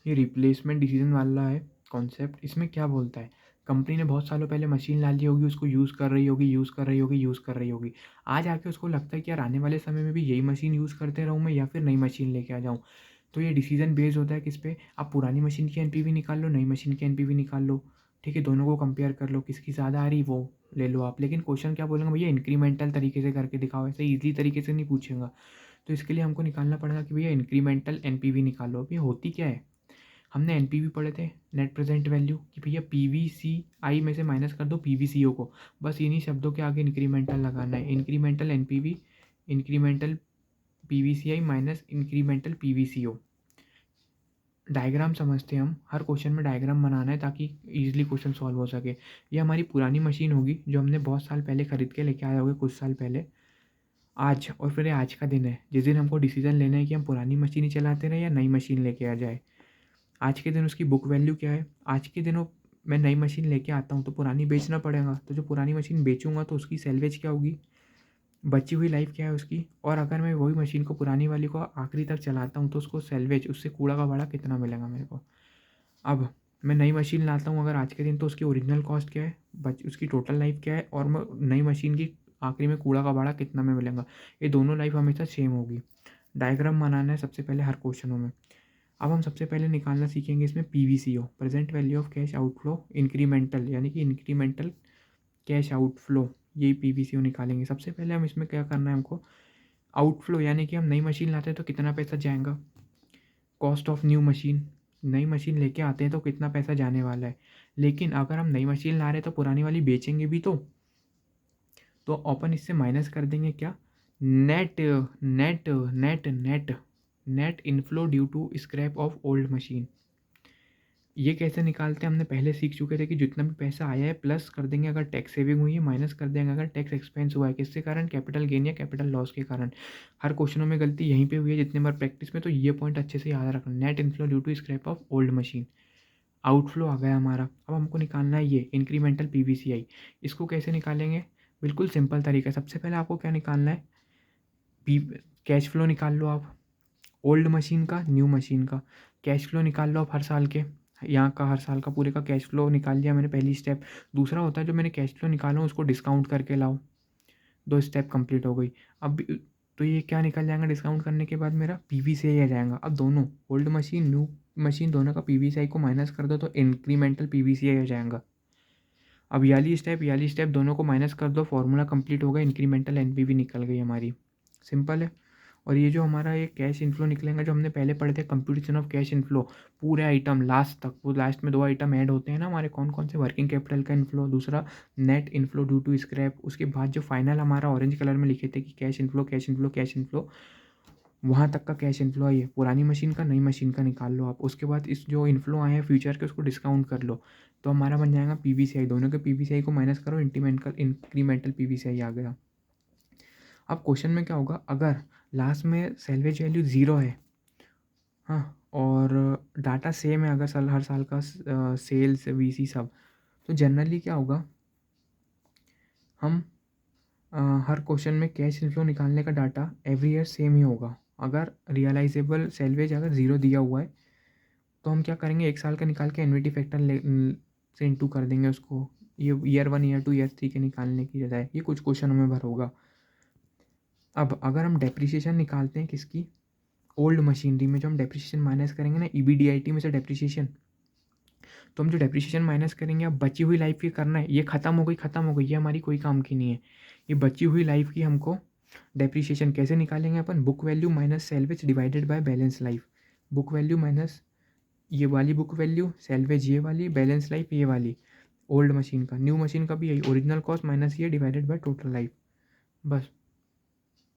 ये replacement decision वाला है कॉन्सेप्ट। इसमें क्या बोलता है, कंपनी ने बहुत सालों पहले मशीन ला ली होगी, उसको यूज़ कर रही होगी, यूज़ कर रही होगी, यूज़ कर रही होगी। आज आके उसको लगता है कि यार आने वाले समय में भी यही मशीन यूज़ करते रहूँ मैं या फिर नई मशीन लेके आ जाऊँ। तो ये डिसीजन बेस्ड होता है किस पे, आप पुरानी मशीन की एनपीवी निकाल लो, नई मशीन की एनपीवी निकाल लो, ठीक है, दोनों को कंपेयर कर लो, किसकी ज़्यादा आ रही वो ले लो आप। लेकिन क्वेश्चन क्या बोलेंगे भैया, इंक्रीमेंटल तरीके से करके दिखाओ, ऐसे ईज़ी तरीके से नहीं पूछेगा। तो इसके लिए हमको निकालना पड़ेगा कि भैया इंक्रीमेंटल एनपीवी निकालो। अब ये होती क्या है, हमने एनपीवी पढ़े थे, नेट प्रेजेंट वैल्यू, कि भैया पीवीसीआई में से माइनस कर दो पीवीसीओ को, बस इन्हीं शब्दों के आगे इंक्रीमेंटल लगाना है। Incremental NPV, incremental PVCI minus incremental PVCO. Diagram समझते हैं हम, हर क्वेश्चन में डायग्राम बनाना है ताकि इजीली क्वेश्चन सॉल्व हो सके। ये हमारी पुरानी मशीन होगी जो हमने बहुत साल पहले खरीद के लेके आए होंगे, कुछ साल पहले। आज, और फिर ये आज का दिन है जिस दिन हमको डिसीजन लेना है कि हम पुरानी मशीन ही चलाते रहें या नई मशीन लेके आ जाए। आज के दिन उसकी बुक वैल्यू क्या है, आज के दिनों मैं नई मशीन लेके आता हूँ तो पुरानी बेचना पड़ेगा, तो जो पुरानी मशीन बेचूंगा तो उसकी सैलवेज क्या होगी, बची हुई लाइफ क्या है उसकी। और अगर मैं वही मशीन को, पुरानी वाली को आखिरी तक चलाता हूँ तो उसको सैलवेज, उससे कूड़ा का भाड़ा कितना मिलेगा मेरे को। अब मैं नई मशीन लाता हूँ अगर आज के दिन, तो उसकी ओरिजिनल कॉस्ट क्या है, उसकी टोटल लाइफ क्या है, और मैं नई मशीन की आखिरी में कूड़ा का भाड़ा कितना में मिलेगा। ये दोनों लाइफ हमेशा सेम होगी। डायग्राम बनाना है सबसे पहले हर क्वेश्चनों में। अब हम सबसे पहले निकालना सीखेंगे इसमें PVCO, present value of cash outflow incremental, यानी कि इंक्रीमेंटल कैश आउटफ्लो, यही पीवीसीओ निकालेंगे। सबसे पहले हम इसमें क्या करना है हमको, आउटफ्लो यानी कि हम नई मशीन लाते हैं तो कितना पैसा जाएगा, कॉस्ट ऑफ न्यू मशीन, नई मशीन लेके आते हैं तो कितना पैसा जाने वाला है। लेकिन अगर हम नई मशीन ला रहे हैं तो पुरानी वाली बेचेंगे भी तो अपन इससे माइनस कर देंगे क्या, net net net net net inflow due to scrap of old machine. ये कैसे निकालते हैं, हमने पहले सीख चुके थे कि जितना भी पैसा आया है प्लस कर देंगे अगर टैक्स सेविंग हुई है, माइनस कर देंगे अगर टैक्स एक्सपेंस हुआ है, किसके कारण, कैपिटल गेन या कैपिटल लॉस के कारण। हर क्वेश्चनों में गलती यहीं पे हुई है जितने बार प्रैक्टिस में, तो ये पॉइंट अच्छे से याद रखना, net inflow due to scrap of old machine. Outflow आ गया हमारा। अब हमको निकालना है ये इंक्रीमेंटल पीवीसीआई। इसको कैसे निकालेंगे, बिल्कुल सिंपल तरीका। सबसे पहले आपको क्या निकालना है, पी कैश फ्लो निकाल लो आप, ओल्ड मशीन का, न्यू मशीन का। कैश फ्लो निकाल लो आप हर साल के, यहाँ का हर साल का पूरे का कैश फ्लो निकाल लिया मैंने, पहली स्टेप। दूसरा होता है जो मैंने कैश फ्लो निकाला उसको डिस्काउंट करके लाओ, दो स्टेप कंप्लीट हो गई। अब तो ये क्या निकल जाएगा डिस्काउंट करने के बाद, मेरा पीवीसीआई आ जाएगा। अब दोनों, ओल्ड मशीन न्यू मशीन, दोनों का पीवीसीआई को माइनस कर दो तो इंक्रीमेंटल पीवीसीआई आ जाएगा। अब याली स्टेप दोनों को माइनस कर दो, फॉर्मूला कंप्लीट होगा, इंक्रीमेंटल एनपीवी निकल गई हमारी। सिंपल है। और ये जो हमारा ये कैश इनफ्लो निकलेगा जो हमने पहले पढ़े थे, कंप्यूटेशन ऑफ कैश इनफ्लो, पूरे आइटम लास्ट तक, वो लास्ट में दो आइटम ऐड होते हैं ना हमारे, कौन कौन से, वर्किंग कैपिटल का इनफ्लो, दूसरा net inflow due to scrap. उसके बाद जो फाइनल हमारा ऑरेंज कलर में लिखे थे कि cash inflow cash inflow cash inflow, वहाँ तक का कैश इनफ्लो है ये, पुरानी मशीन का नई मशीन का निकाल लो आप। उसके बाद इस जो इनफ्लो आए हैं फ्यूचर के उसको डिस्काउंट कर लो, तो हमारा बन जाएगा पीवीसीआई। दोनों के पीवीसीआई को माइनस करो, इंक्रीमेंटल पीवीसीआई आ गया। अब क्वेश्चन में क्या होगा, अगर लास्ट में सैलवेज वैल्यू ज़ीरो है, हाँ, और डाटा सेम है, अगर साल हर साल का सेल्स वीसी सब, तो जनरली क्या होगा, हम अ, हर क्वेश्चन में कैश इनफ्लो निकालने का डाटा एवरी ईयर सेम ही होगा। अगर रियलाइजेबल सैलवेज अगर ज़ीरो दिया हुआ है तो हम क्या करेंगे, एक साल का निकाल के एन्युटी फैक्टर से इंटू कर देंगे उसको, ये ईयर 1 ईयर 2 ईयर 3 के निकालने की बजाय। ये कुछ क्वेश्चनों में भर होगा। अब अगर हम डेप्रिसिएशन निकालते हैं किसकी, ओल्ड मशीनरी में, जो हम डेप्रिसिएशन माइनस करेंगे ना ईबीडीआईटी में से डेप्रिसिएशन, तो हम जो डेप्रिसिएशन माइनस करेंगे, अब बची हुई लाइफ की करना है, ये खत्म हो गई, ये हमारी कोई काम की नहीं है। ये बची हुई लाइफ की हमको डेप्रिसिएशन कैसे निकालेंगे अपन, book value minus salvage divided by balance life. Book value minus ये वाली बुक वैल्यू, सेल्वेज ये वाली, बैलेंस लाइफ ये वाली, ओल्ड मशीन का। न्यू मशीन का भी यही, ओरिजिनल कॉस्ट माइनस ये डिवाइडेड बाय टोटल लाइफ, बस।